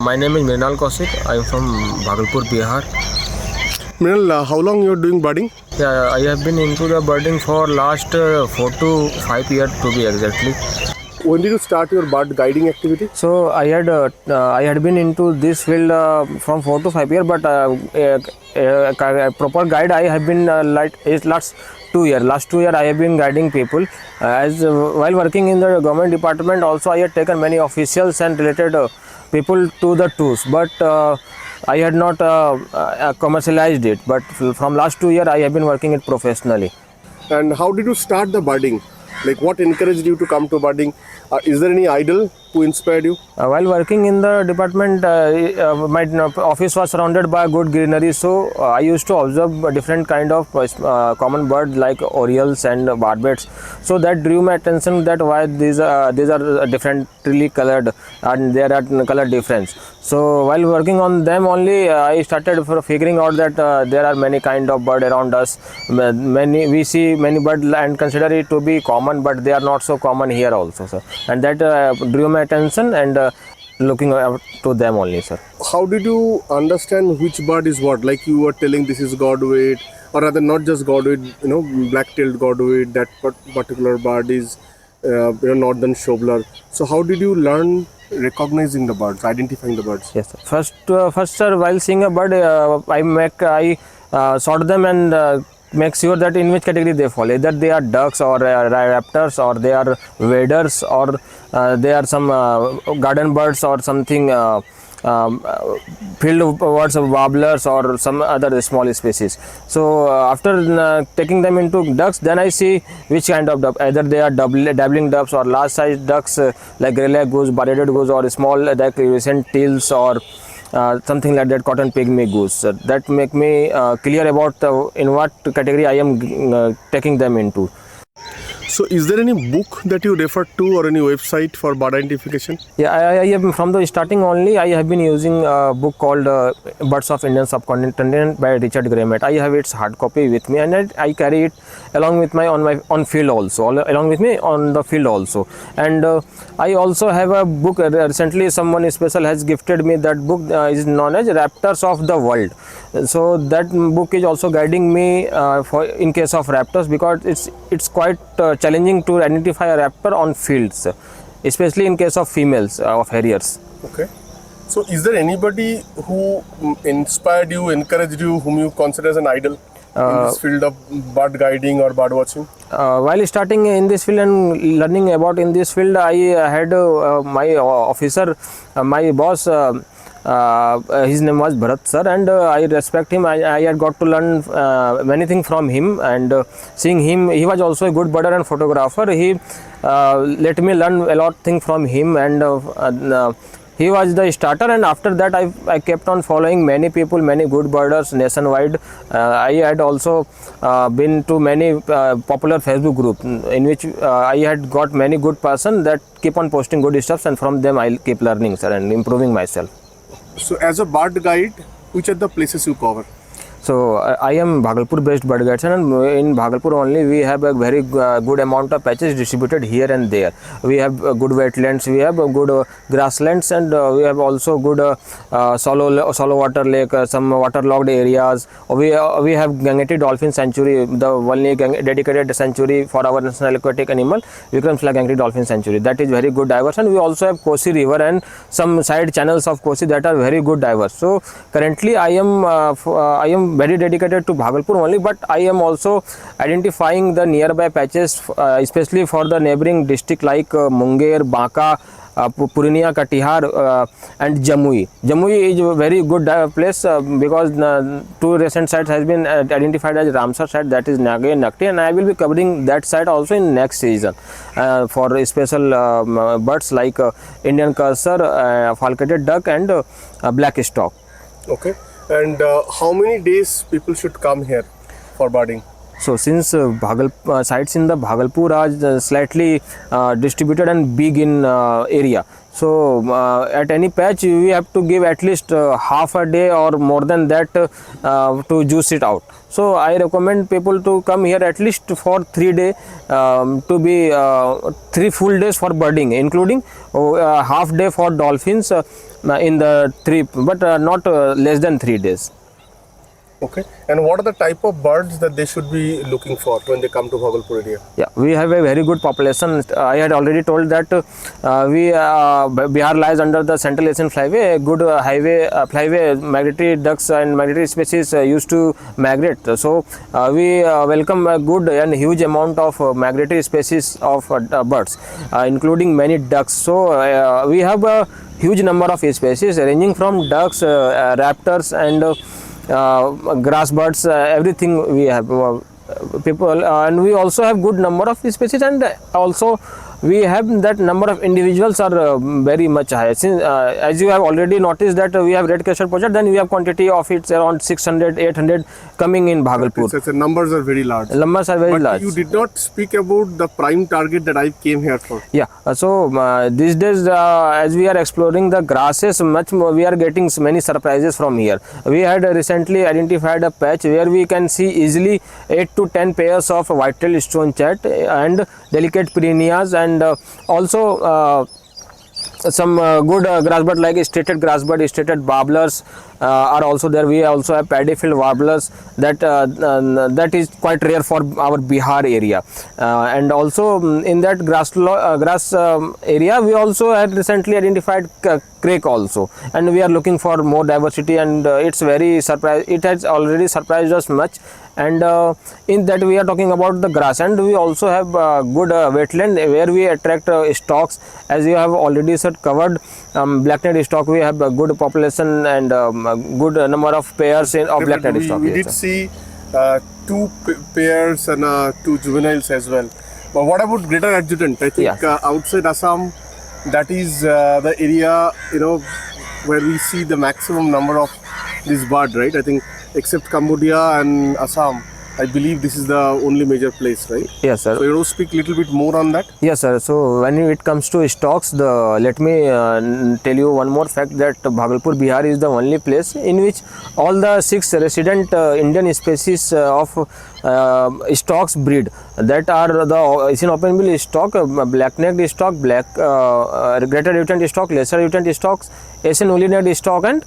My name is Mrinal Kaushik. I am from Bhagalpur, Bihar. Mrinal, how long you are doing birding? Yeah, I have been into the birding for last 4 to 5 years to be exactly. When did you start your bird guiding activity? So I had been into this field from 4 to 5 years, but a proper guide I have been last 2 years. Last 2 years I have been guiding people. While working in the government department, also I had taken many officials and related people to the tours, but I had not commercialized it. But from last 2 years I have been working it professionally. And how did you start the birding? Like what encouraged you to come to birding? Is there any idol who inspired you? While working in the department, my office was surrounded by good greenery, so I used to observe different kind of common birds like orioles and barbets. So that drew my attention that why these are differently colored and there are color difference. So while working on them only, I started figuring out that there are many kind of bird around us. We see many bird and consider it to be common, but they are not so common here also, sir. And that drew my attention and looking out to them only, sir. How did you understand which bird is what? Like you were telling this is godwit, or rather not just godwit, black-tailed godwit, that particular bird is northern shobler. So how did you learn recognizing the birds, identifying the birds? Yes, sir. First, sir, while seeing a bird, I sort them and make sure that in which category they fall. Either they are ducks or raptors, or they are waders, or they are some garden birds or something field birds of warblers or some other small species. So after taking them into ducks, then I see which kind of duck. Either they are dabbling ducks or large size ducks like grey-lag goose, bar-headed goose, or small like recent teals, or something like that, cotton pygmy goose. That make me clear about in what category I am taking them into. So is there any book that you refer to or any website for bird identification? Yeah, I have, from the starting only, I have been using a book called Birds of Indian Subcontinent by Richard Gremett. I have its hard copy with me, and I carry it along with on field also, along with me on the field also. And I also have a book, recently someone special has gifted me that book, is known as Raptors of the World. So that book is also guiding me for in case of raptors, because it's quite challenging to identify a raptor on fields, especially in case of females of harriers. Okay. So is there anybody who inspired you, encouraged you, whom you consider as an idol in this field of bird guiding or bird watching? While starting in this field and learning about in this field, I had my officer, my boss, his name was Bharat sir, and I respect him. I had got to learn many things from him, and seeing him, he was also a good birder and photographer. He let me learn a lot of things from him, and he was the starter. And after that I kept on following many people, many good birders nationwide. I had also been to many popular Facebook group in which I had got many good person that keep on posting good stuff, and from them I keep learning, sir, and improving myself. So as a bird guide, which are the places you cover? So I am Bhagalpur based bird guide, and in Bhagalpur only we have a very good amount of patches distributed here and there. We have good wetlands, we have good grasslands, and we have also good shallow water lake, some waterlogged areas. We have Gangeti Dolphin Sanctuary, the only dedicated sanctuary for our national aquatic animal, Vikramshila Gangeti Dolphin Sanctuary. That is very good diverse, and we also have Kosi River and some side channels of Kosi that are very good diverse. So currently I am very dedicated to Bhagalpur only, but I am also identifying the nearby patches, especially for the neighboring district like Munger, Banka, Purnia, Katihar, and Jamui. Jamui is a very good place because two recent sites has been identified as Ramsar site, that is Nage and Nakti, and I will be covering that site also in next season for special birds like Indian cursor, falcated duck, and black stork. Okay. And how many days people should come here for birding? So since sites in the Bhagalpur are slightly distributed and big in area, So at any patch we have to give at least half a day or more than that to juice it out. So I recommend people to come here at least for 3 days, to be 3 full days for birding, including half day for dolphins in the trip, but not less than 3 days. Okay. And what are the type of birds that they should be looking for when they come to Bhagalpur area? Yeah, we have a very good population. I had already told that Bihar lies under the Central Asian Flyway, a good flyway. Migratory ducks and migratory species used to migrate. So we welcome a good and huge amount of migratory species of birds, including many ducks. So we have a huge number of species ranging from ducks, raptors, and grass birds, everything we have. People and we also have good number of species, and also we have that number of individuals are very much high. Since as you have already noticed that we have red crested poacher, then we have quantity of it around 600 800 coming in Bhagalpur. So the numbers are very large. Numbers are very But large. you did not speak about the prime target that I came here for. Yeah, so these days as we are exploring the grasses much more, we are getting many surprises from here. We had recently identified a patch where we can see easily 8 to 10 pairs of white-tailed stone chat and delicate perennias, and also some good grassbird like stated grassbird, stated warblers are also there. We also have paddy field warblers that is quite rare for our Bihar area, and also in that grass area we also had recently identified crake also, and we are looking for more diversity, and it's very surprise. It has already surprised us much, and in that we are talking about the grass, and we also have good wetland where we attract stocks, as you have already said covered. Black-necked stock, we have a good population and good number of pairs of black-necked stock. We did see 2 pairs and 2 juveniles as well. But what about Greater Adjutant? I think Yeah. outside Assam, that is the area, where we see the maximum number of this bird, right? I think except Cambodia and Assam, I believe this is the only major place, right? Yes, sir. So you know, speak a little bit more on that. Yes, sir. So when it comes to stocks, let me tell you one more fact that Bhagalpur, Bihar is the only place in which all the 6 resident Indian species of stocks breed. That are the Asian openbill stock, black-necked stock, greater mutant stock, lesser mutant stocks, Asian woolly-necked stock, and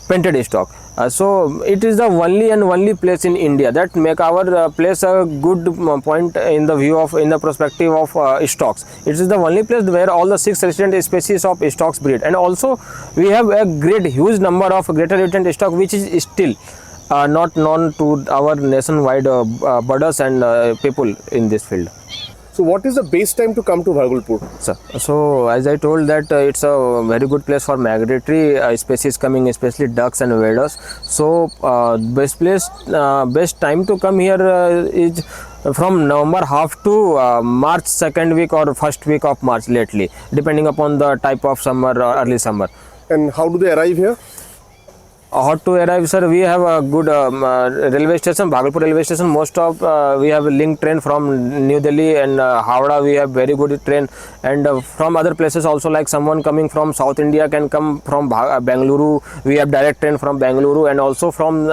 painted stock. So it is the only place in India that make our place a good point in the view of, in the perspective of stocks. It is the only place where all the 6 resident species of stocks breed, and also we have a huge number of greater mutant stock which is still not known to our nationwide birders and people in this field. So what is the best time to come to Bhagalpur? Sir, so as I told that it's a very good place for migratory species coming, especially ducks and waders. So best time to come here is from November half to March 2nd week or first week of March lately, depending upon the type of summer or early summer. And how do they arrive here? How to arrive, sir? We have a good railway station, Bhagalpur railway station. Most of we have a link train from New Delhi and Howrah. We have very good train, and from other places also, like someone coming from South India can come from Bengaluru. We have direct train from Bengaluru, and also from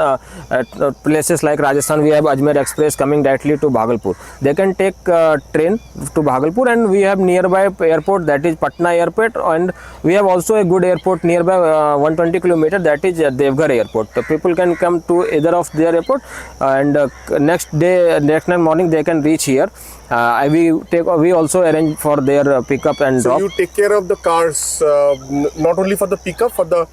places like Rajasthan we have Ajmer Express coming directly to Bhagalpur. They can take train to Bhagalpur, and we have nearby airport, that is Patna airport, and we have also a good airport nearby 120 km, that is Devghar airport. The people can come to either of their airport, and next night morning they can reach here. We also arrange for their pickup and So drop. you take care of the cars, not only for the pickup, for the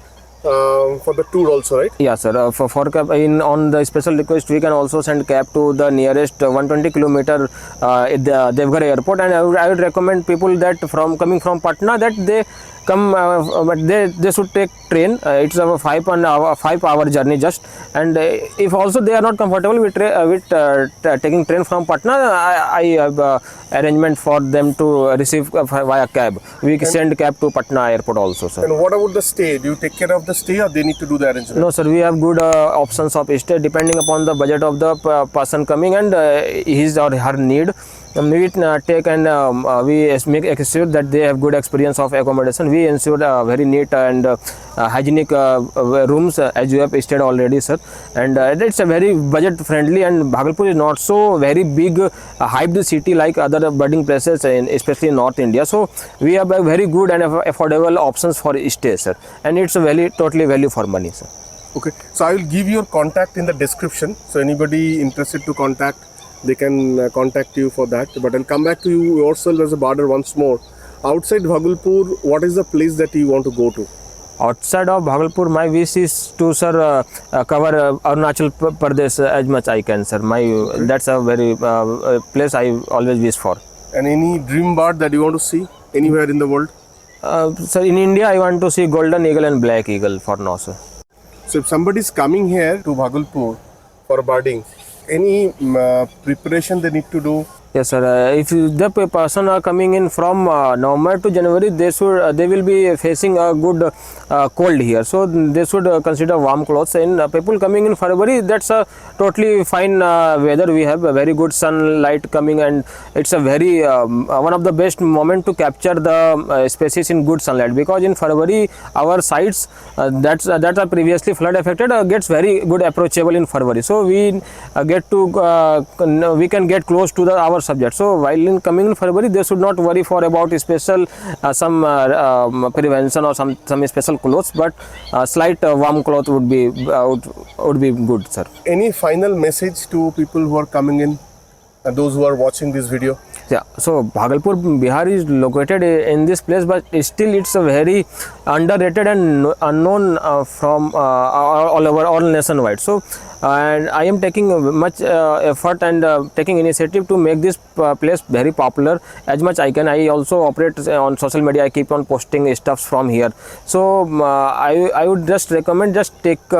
tour also, right? Yeah, sir. For cab, on the special request, we can also send cab to the nearest 120 km at the Devghar airport, and I would recommend people that coming from Patna that they come, but they should take train. It's a 5-hour journey just, and if also they are not comfortable with taking train from Patna, I have arrangement for them to receive via cab. We send cab to Patna airport also, sir. And what about the stay? Do you take care of the the stay, or they need to do the arrangement? No, sir. We have good options of stay depending upon the budget of the person coming and his or her need. We take and we make ensure that they have good experience of accommodation. We ensure very neat and hygienic rooms as you have stayed already, sir. And it's a very budget friendly, and Bhagalpur is not so very big hyped city like other budding places, especially in North India. So we have a very good and affordable options for stay, sir. And it's a very totally value for money, sir. Okay, so I will give your contact in the description. So anybody interested to contact, they can contact you for that. But I'll come back to you yourself as a barder once more. Outside Bhagalpur, what is the place that you want to go to? Outside of Bhagalpur, my wish is to, sir, cover Arunachal Pradesh as much I can, sir. That's a very place I always wish for. And any dream bird that you want to see anywhere in the world? Sir, in India, I want to see golden eagle and black eagle for now, sir. So if somebody is coming here to Bhagalpur for birding, any preparation they need to do? Yes, sir. If the person are coming in from November to January, they will be facing a good cold here. So they should consider warm clothes. And people coming in February, that's a totally fine weather. We have a very good sunlight coming, and it's a very one of the best moment to capture the species in good sunlight, because in February our sites that are previously flood affected gets very good approachable in February. So we we can get close to our subject. So while in coming in February, they should not worry for about special some prevention or some special clothes, but slight warm cloth would be good, sir. Any final message to people who are coming in and those who are watching this video? Yeah, so Bhagalpur, Bihar is located in this place, but still it's a very underrated and unknown from all over, all nationwide. So and I am taking much effort and taking initiative to make this place very popular as much I can. I also operate on social media. I keep on posting stuffs from here. So I would just recommend, just take 2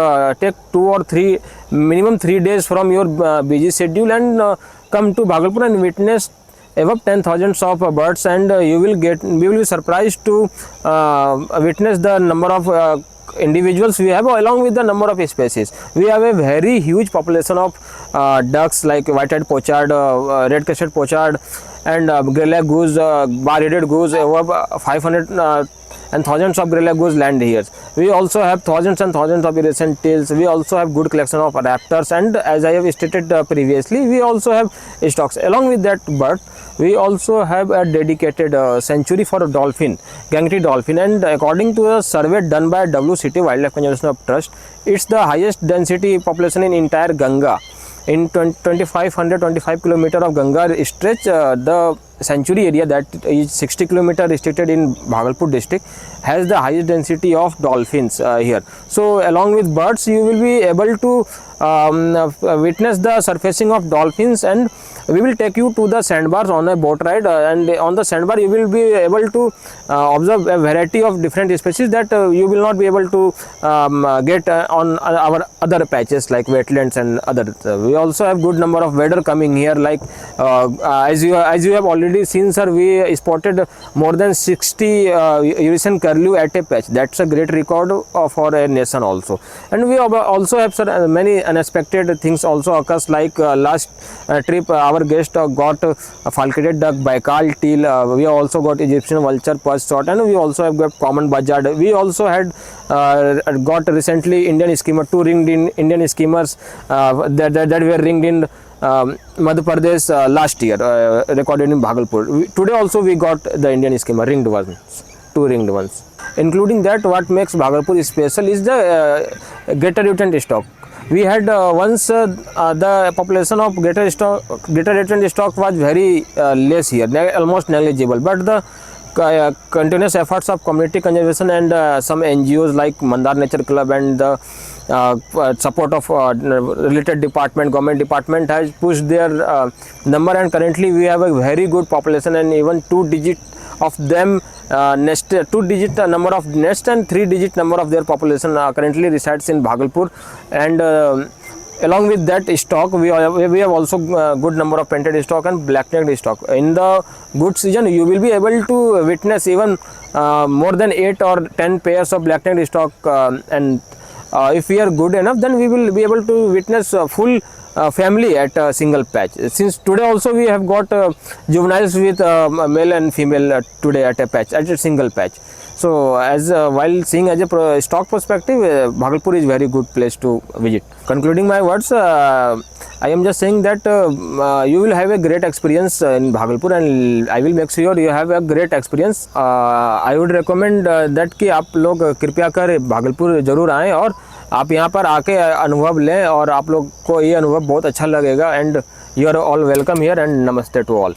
or 3, minimum 3 days from your busy schedule and come to Bhagalpur and witness above 10,000 of birds, and we will be surprised to witness the number of individuals we have along with the number of species. We have a very huge population of ducks like white-headed pochard, red-crested pochard, and grey-lag goose, bar-headed goose. Over 500 and thousands of grey-lag goose land here. We also have thousands and thousands of iridescent tails. We also have good collection of raptors, and as I have stated previously, we also have stocks. Along with that bird, we also have a dedicated sanctuary for dolphin, Gangti dolphin, and according to a survey done by WCT Wildlife Conservation Trust, it's the highest density population in entire Ganga. In 25 kilometer of Ganga stretch, the sanctuary area, that is 60 kilometer restricted in Bhagalpur district, has the highest density of dolphins here. So along with birds, you will be able to witness the surfacing of dolphins, and we will take you to the sandbars on a boat ride, and on the sandbar you will be able to observe a variety of different species that you will not be able to get on our other patches like wetlands and other. We also have good number of waders coming here, like as you have already seen, sir, we spotted more than 60 Eurasian curlew at a patch. That's a great record for a nation also. And we also have, sir, many unexpected things also occurs, like last trip our guest got falcated duck, Baikal teal. We also got Egyptian vulture, perch shot, and we also have got common buzzard. We also had got recently Indian skimmer, 2 ringed in Indian skimmers that were ringed in Madhya Pradesh last year, recorded in Bhagalpur. Today also we got the Indian skimmer, ringed ones, 2 ringed ones. Including that, what makes Bhagalpur special is the greater mutant stock. We had once the population of greater mutant stock was very less here, almost negligible, but the continuous efforts of community conservation and some NGOs like Mandar Nature Club and the support of related department, government department has pushed their number, and currently we have a very good population, and even 2-digit of them nest, 2-digit number of nest and 3-digit number of their population currently resides in Bhagalpur. And along with that stock, we have also good number of painted stock and black necked stock. In the good season, you will be able to witness even more than 8 or 10 pairs of black necked stock, and if we are good enough, then we will be able to witness full family at a single patch. Since today also we have got juveniles with male and female today at a patch, at a single patch. So as while seeing as a stock perspective, Bhagalpur is very good place to visit. Concluding my words, I am just saying that you will have a great experience in Bhagalpur, and I will make sure you have a great experience. I would recommend that कि आप लोग कृपया कर भागलपुर ज़रूर आएँ और आप यहाँ पर आके अनुभव लें, और आप लोग को ये अनुभव बहुत अच्छा लगेगा. And you are all welcome here, and namaste to all.